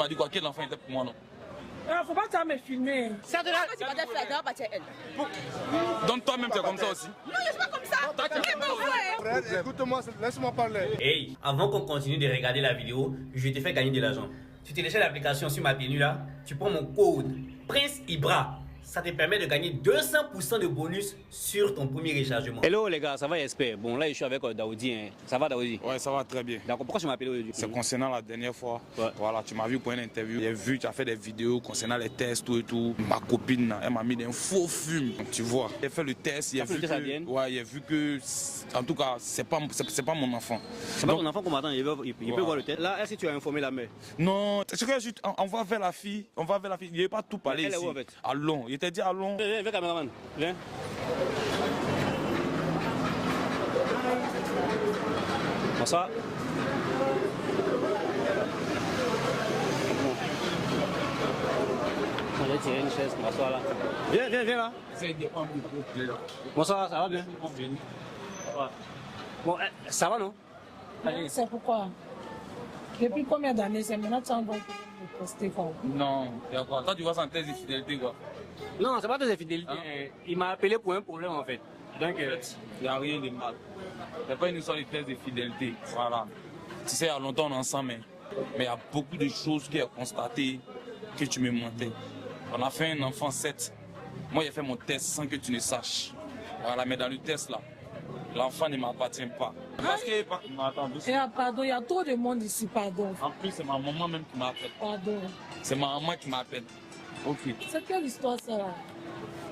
tu m'as dit quoi? Quel enfant était pour moi, non? Faut pas t'en me filmer. C'est de là que tu vas te faire, tu vas partir elle. Donc toi-même, tu es comme ça aussi? Non, je suis pas comme ça. Écoute-moi, laisse-moi parler. Hey, avant qu'on continue de regarder la vidéo, je te fais gagner de l'argent. Tu télécharges l'application sur ma tenue là, tu prends mon code Prince Ibra. Ça te permet de gagner 200% de bonus sur ton premier rechargement. Hello les gars, ça va j'espère. Bon là je suis avec Daoudi. Hein. Ça va Daoudi? Ouais, ça va très bien. D'accord, pourquoi tu m'as appelé aujourd'hui? C'est concernant la dernière fois. Ouais. Voilà, tu m'as vu pour une interview. J'ai vu, tu as fait des vidéos concernant les tests, tout et tout. Ma copine, elle m'a mis un faux fume. Tu vois, j'ai fait le test. J'ai vu que, ouais, j'ai vu que, en tout cas, c'est pas mon enfant. C'est pas ton enfant qu'on m'attend, il peut voir le test. Là, est-ce que tu as informé la mère? Non, c'est que on va vers la fille. On va vers la fille. Il n'y avait pas tout parlé ici. Elle est où en fait? À Long. Il t'a dit à Long. Viens, caméraman. Viens. Bonsoir. On va tirer une chaise, on va s'asseoir là. Viens là. Bonsoir, ça va bien? Bon, ça va non? C'est pourquoi? Depuis combien d'années c'est maintenant que tu as envoyé me poster quoi? Non, il y a quoi? Toi, tu vois ça en thèse de fidélité, quoi? Non, c'est pas de fidélité. Il m'a appelé pour un problème en fait. Donc, il n'y a rien de mal. C'est pas une histoire de thèse de fidélité. Voilà. Tu sais, il y a longtemps on est ensemble, mais il y a beaucoup de choses qui ont constaté que tu me mentais. On a fait un enfant 7. Moi, j'ai fait mon test sans que tu ne saches. Voilà, mais dans le test là, l'enfant ne m'appartient pas. Parce que, Pardon, il y a trop de monde ici, pardon. En plus, c'est ma maman même qui m'appelle. Pardon. C'est ma maman qui m'appelle. Ok. C'est quelle histoire ça là?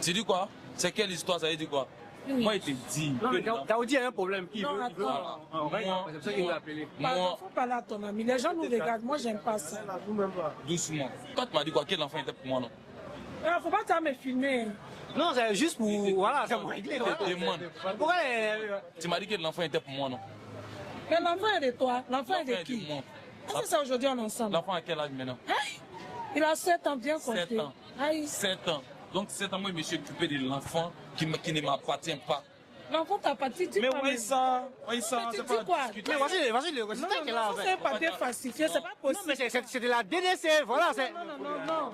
Tu dis quoi? C'est quelle histoire? Ça veut dire quoi? Oui. Moi, il te dit. non, mais Daoudi a un problème. Non, attends. C'est pour ça qu'il m'a appelé. Pardon, faut parler à ton ami. Les gens nous regardent, moi j'aime pas ça. Doucement. Toi, tu m'as dit quoi? Quel enfant était pour moi, non? Faut pas t'en me filmer. Non, c'est juste pour. Voilà, c'est pour régler. Demande. Pourquoi Tu m'as dit que l'enfant était pour moi, non? Mais l'enfant est de toi. L'enfant est de L'enfant est qui? de moi. Est-ce que c'est aujourd'hui on est ensemble? L'enfant a quel âge maintenant? Il a 7 ans, bien compté. 7 ans. 7 ans. Donc 7 ans, moi, je me suis occupé de l'enfant qui ne m'appartient pas. L'enfant t'a pas dit, dis Mais pas. oui, ça, Mais tu dis quoi? Mais voici le résultat Non, qui est là en non, fait. c'est un papier falsifié, c'est pas Non, possible. mais c'est de la DDC, voilà. Non.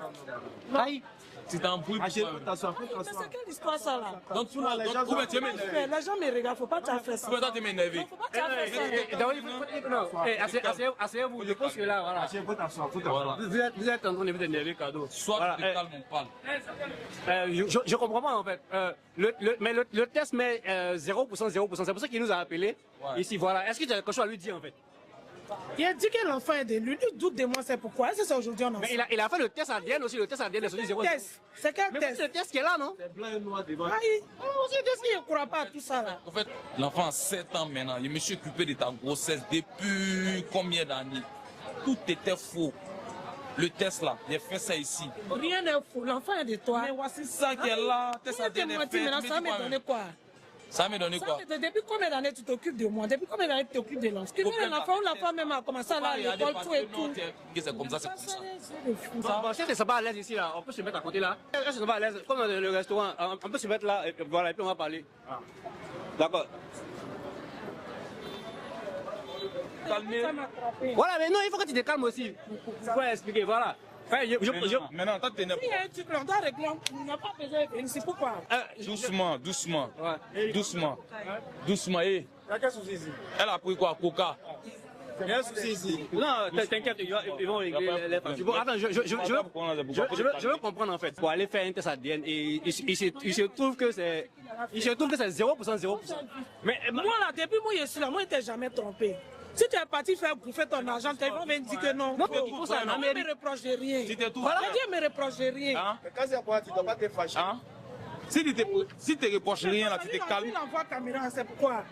Aïe. Tu t'embrouilles. Mais c'est quelle histoire ça là? Donc tu m'as déjà. Où tu m'énerver? Les gens me regardent, faut pas t'en faire ça. Où tu m'énerver? Faut pas t'en faire ça. Asseyez-vous, je pense que là, voilà. Vous êtes en train de vous énerver, cadeau. Soit tu te calmes, on parle. Je comprends pas en fait. Mais le test met 0%. C'est pour ça qu'il nous a appelés. Ici, voilà. Est-ce que tu as quelque chose à lui dire en fait? Il a dit que l'enfant est de lui. Lui doute de moi, c'est pourquoi? Est-ce que c'est aujourd'hui on en Mais il a fait le test ADN aussi. Le test ADN est sorti 0. C'est quel Mais test? c'est le test qui est là, non? Aïe, c'est qu'est-ce qu'il ne croit pas à tout ça là? En fait, l'enfant a 7 ans maintenant. Je me suis occupé de ta grossesse depuis combien d'années? Tout était faux. Le test là, j'ai fait ça ici. Rien n'est faux, l'enfant est de toi. Mais voici ça qui est là. Test ADN est fait. Maintenant, ça m'a donné quoi? Ça m'a donné quoi? Depuis combien d'années tu t'occupes de moi? Depuis combien d'années tu t'occupes de l'enfant? L'enfant même a commencé à aller à l'école, tout et tout. C'est comme ça, c'est comme ça. Bon, si elle ne sont pas à l'aise ici, là, on peut se mettre à côté là. Si elles ne sont pas à l'aise, comme dans le restaurant, on peut se mettre là, et voilà, et puis on va parler. D'accord. Voilà, mais non, il faut que tu te calmes aussi. Pour expliquer, voilà. Maintenant, toi, t'es Si tu leur dois régler, il n'y a pas besoin de venir, c'est pourquoi? Doucement. Doucement, eh. Elle a pris quoi? Coca? Il y a un souci ici. Non, t'inquiète, ils vont régler les factures. Bon, attends, je veux comprendre en fait. Pour aller faire un test ADN, et il se trouve que c'est 0%. Mais moi là, depuis moi je suis là, moi je ne t'ai jamais trompé. Si tu es parti faire bouffer ton argent, ils vont me dire que non. Non, il faut ça, ne me reproche de rien. Voilà, Dieu me reproche de rien. Mais quand c'est quoi, tu ne dois pas te fâcher. Si tu te reproches rien là, tu te calmes. Il envoie caméra, c'est pourquoi?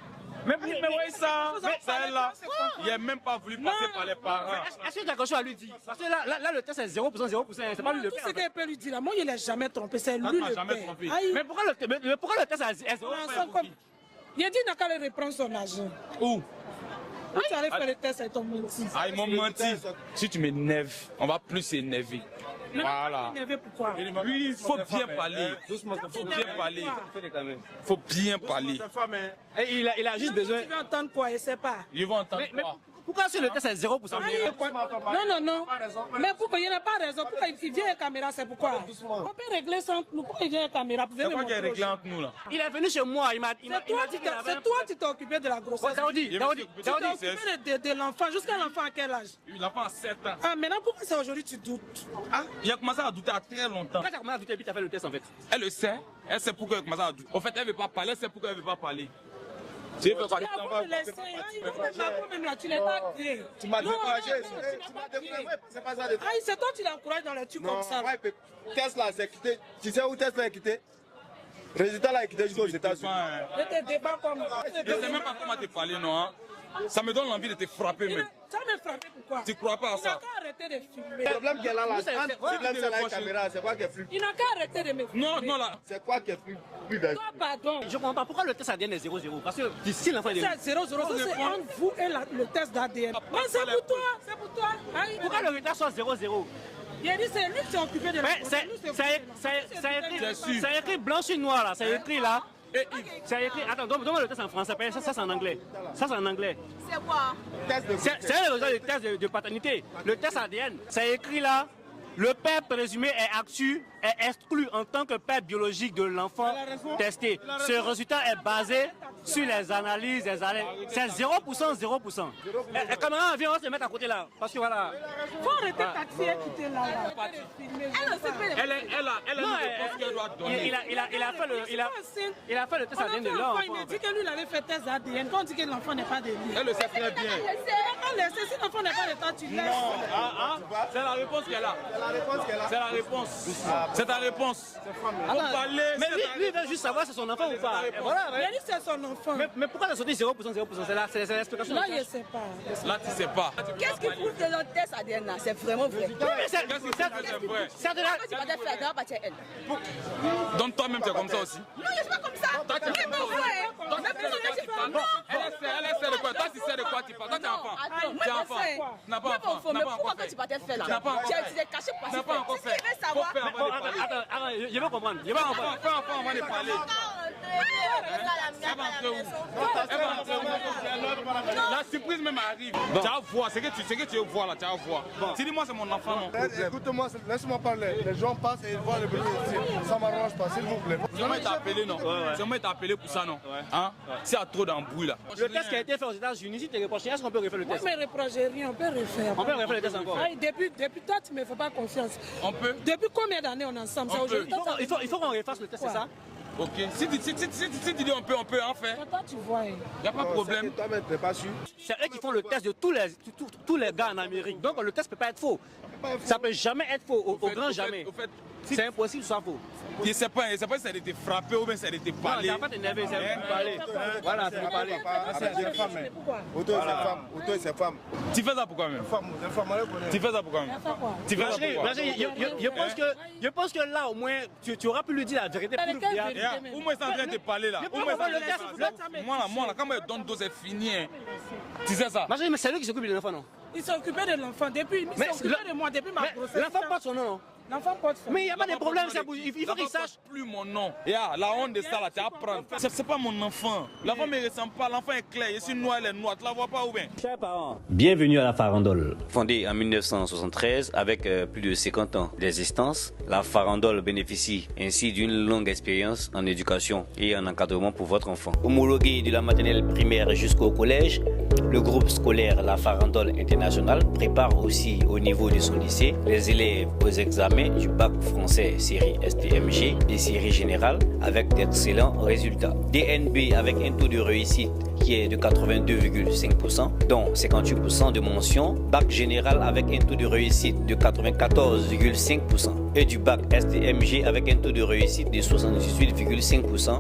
Mais oui, ça est là. Il n'a même pas voulu passer par les parents. Est-ce que tu as quelque chose à lui dire? Parce que là le test est 0%, c'est pas lui le Tout père. ce qu'il peut lui dire là, moi je ne l'ai jamais trompé, c'est lui le père. Mais pourquoi le test est 0%? Il a dit qu'il n'a qu'à reprendre son argent. Où? Où tu allais faire le test avec ton menti? Ah, ils m'ont menti. Si tu m'énerves, on va plus s'énerver. Voilà. Pourquoi? Oui, il faut bien parler. Faut bien parler. Faut bien parler. Il a juste besoin. Tu veux entendre quoi? Je ne sais pas. Ils vont entendre quoi? pourquoi sur le test c'est 0%? Non. Mais pourquoi il n'y a pas raison? Pourquoi il vient une caméra? C'est pourquoi? On peut régler ça entre nous. Pourquoi il vient une caméra? C'est quoi qui est réglé entre nous là? Il est venu chez moi, il m'a dit C'est toi qui t'es occupé de la grossesse. Daoudi, Tu t'es occupé de l'enfant. Jusqu'à l'enfant à quel âge? L'enfant a 7 ans. Ah, maintenant pourquoi c'est aujourd'hui tu doutes? Ah, il a commencé à douter à très longtemps. Quand tu as commencé à douter, puis tu as fait le test en fait. Elle le sait. Elle sait pourquoi elle commence à douter. En fait, elle ne veut pas parler. Elle sait pourquoi elle ne veut pas parler. Tu veux parler? Tu l'as pas créé. Tu m'as découragé. C'est pas ça. Ah, c'est toi qui l'encourages dans les trucs comme ça. Tesla, c'est quitté. Tu sais où Tesla est quitté? Résultat là est quitté jusqu'aux États-Unis. Je te débat comme ça. Je ne sais même pas comment te parler, non? Ça me donne l'envie de te frapper même. Ça me frappé pourquoi? Tu ne crois pas à Il n'a ça? qu'à arrêter de filmer. Le problème qu'il y a là, c'est la caméra, c'est quoi qui est plus? Il n'a qu'à arrêter de me filmer. Non, là. C'est quoi qui est plus? Toi, pardon. Je comprends pas pourquoi le test ADN est 0-0. Parce que si l'enfant est C'est 0-0, ça c'est entre vous et le test d'ADN. C'est pour toi, c'est pour toi. pourquoi le retard soit 0-0? Il a dit c'est lui qui s'est occupé de la C'est écrit blanc sur noir là, c'est écrit là. C'est écrit, attends, donne-moi le test en français, ça c'est en anglais. Ça c'est en anglais. C'est quoi? C'est le résultat du test de paternité. Le test ADN, c'est écrit là. Le père présumé est exclu en tant que père biologique de l'enfant testé. Ce résultat est basé sur les analyses des années. C'est 0%, 0%. Et caméra, viens, on va se mettre à côté là. Parce que voilà. Faut arrêter taxi et quitter là. Elle a une réponse qu'elle doit donner. Il a fait le test ADN de l'enfant. Il m'a dit que lui, il avait fait test ADN. Quand on dit que l'enfant n'est pas de lui. Elle le sait très bien. Si l'enfant n'est pas de toi, tu laisses. C'est la réponse qu'elle a. C'est la réponse. C'est ta réponse. Mais lui, il veut juste savoir si c'est son enfant ou pas. Voilà, Il a dit que c'est son enfant. mais pourquoi il a sorti 0%, 0%? C'est l'explication. Là, je ne sais pas. Là, tu sais pas. Qu'est-ce qui prouve que notre test ADN là, c'est vraiment vrai? Qu'est-ce que c'est vrai? C'est de la... Tu vas te faire, tu vas partir elle. Donc toi-même, tu es comme ça aussi. Non, je suis pas comme ça. Mais mon frère, mais plus on est pas. Elle essaie de quoi? Toi, tu sais de quoi tu parles. Toi, tu es enfant. Attends, Tu es enfant. Tu n'as pas enfant. mais pourquoi quand tu vas te faire là? Tu n'as pas encore fait. Tu es caché pour Tu n'as pas encore fait. Tu veux savoir? Attends, je veux comprendre. Fais enfant avant de parler. Elle va entrer où? Elle va entrer où? La surprise même arrive. Tu vas voir. Ce que tu veux voir là, tu vas voir. Tu dis moi c'est mon enfant, non? Écoute-moi, laisse-moi parler. Les gens passent et ils voient le bébé ici. Ça m'arrange pas, s'il vous plaît. C'est moi qui t'a appelé, non? C'est moi qui t'a appelé pour ça, non? Hein? S'il y a trop d'embrouille là. Le test qui a été fait aux États-Unis, si tu es reproché, est-ce qu'on peut refaire le Moi, test? je ne me reproche rien, on peut refaire. On peut refaire le test encore. Depuis toi, tu ne me fais pas confiance. On peut? Depuis combien d'années on est ensemble? On peut. Il faut qu'on refasse le test, c'est ça? Ok. Si tu dis on peut en faire. Toi, tu vois. Il n'y a pas de problème. Toi-même, tu n'es pas sûr. C'est eux qui font le test de tous les gars en Amérique. Donc le test ne peut pas être faux. Ça ne peut jamais être faux, au grand jamais. C'est impossible que ce soit faux. Je ne sais pas si ça a été frappé ou bien ça a été parlé. Non, ça n'a pas énervé, c'est pour parler. Voilà, c'est pour parler. C'est une femme. Auto et ses femmes. Tu fais ça pourquoi même? Tu fais ça pourquoi même? Tu fais ça pourquoi? Je pense que là, au moins, tu auras pu lui dire la vérité. Au moins, c'est en train de te parler là. Moi, là, quand je donne dos, c'est fini. Tu sais ça? Mais c'est lui qui s'occupe de l'enfant, non? Il s'est occupé de l'enfant depuis. Il s'est occupé de moi depuis ma grossesse. L'enfant porte son nom, non? L'enfant porte son nom. Mais il n'y a pas de problème, il faut qu'il sache. Plus mon nom. La honte de ça là, tu vas prendre. C'est pas mon enfant. L'enfant ne me ressemble pas. L'enfant est clair. Je suis noir, elle est noire. Tu la vois pas ou bien? Chers parents, Bienvenue à la Farandole. Fondée en 1973 avec plus de 50 ans d'existence, la Farandole bénéficie ainsi d'une longue expérience en éducation et en encadrement pour votre enfant. Homologué de la maternelle primaire jusqu'au collège, le groupe scolaire La Farandole International prépare aussi au niveau de son lycée les élèves aux examens du bac français série STMG et série générale avec d'excellents résultats. DNB avec un taux de réussite qui est de 82,5%, dont 58% de mention, bac général avec un taux de réussite de 94,5% et du bac STMG avec un taux de réussite de 78,5%.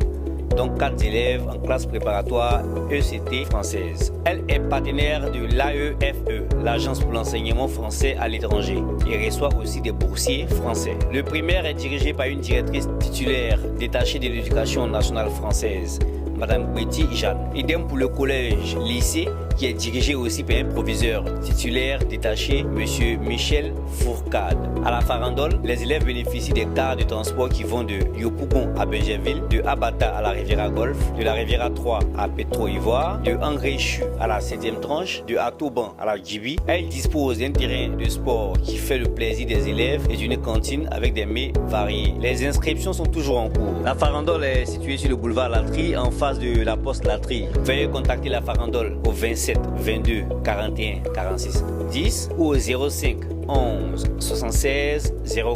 Donc 4 élèves en classe préparatoire ECT française. Elle est partenaire de l'AEFE, l'Agence pour l'enseignement français à l'étranger, et reçoit aussi des boursiers français. Le primaire est dirigé par une directrice titulaire détachée de l'éducation nationale française, Madame Betty Jeanne. Idem pour le collège, lycée, qui est dirigée aussi par un proviseur titulaire détaché, M. Michel Fourcade. À la farandole, les élèves bénéficient des cars de transport qui vont de Yopougon à Benjerville, de Abata à la Riviera Golf, de la Riviera 3 à Petro-Ivoire, de Angréchu à la 7e tranche, de Atoban à la Djibi. Elle dispose d'un terrain de sport qui fait le plaisir des élèves et d'une cantine avec des mets variés. Les inscriptions sont toujours en cours. La farandole est située sur le boulevard Latry, en face de la poste Latry. Veuillez contacter la farandole au 27 22 41 46 10 ou au 05 11 76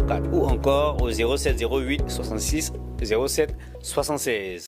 04 ou encore au 07 08 66 07 76.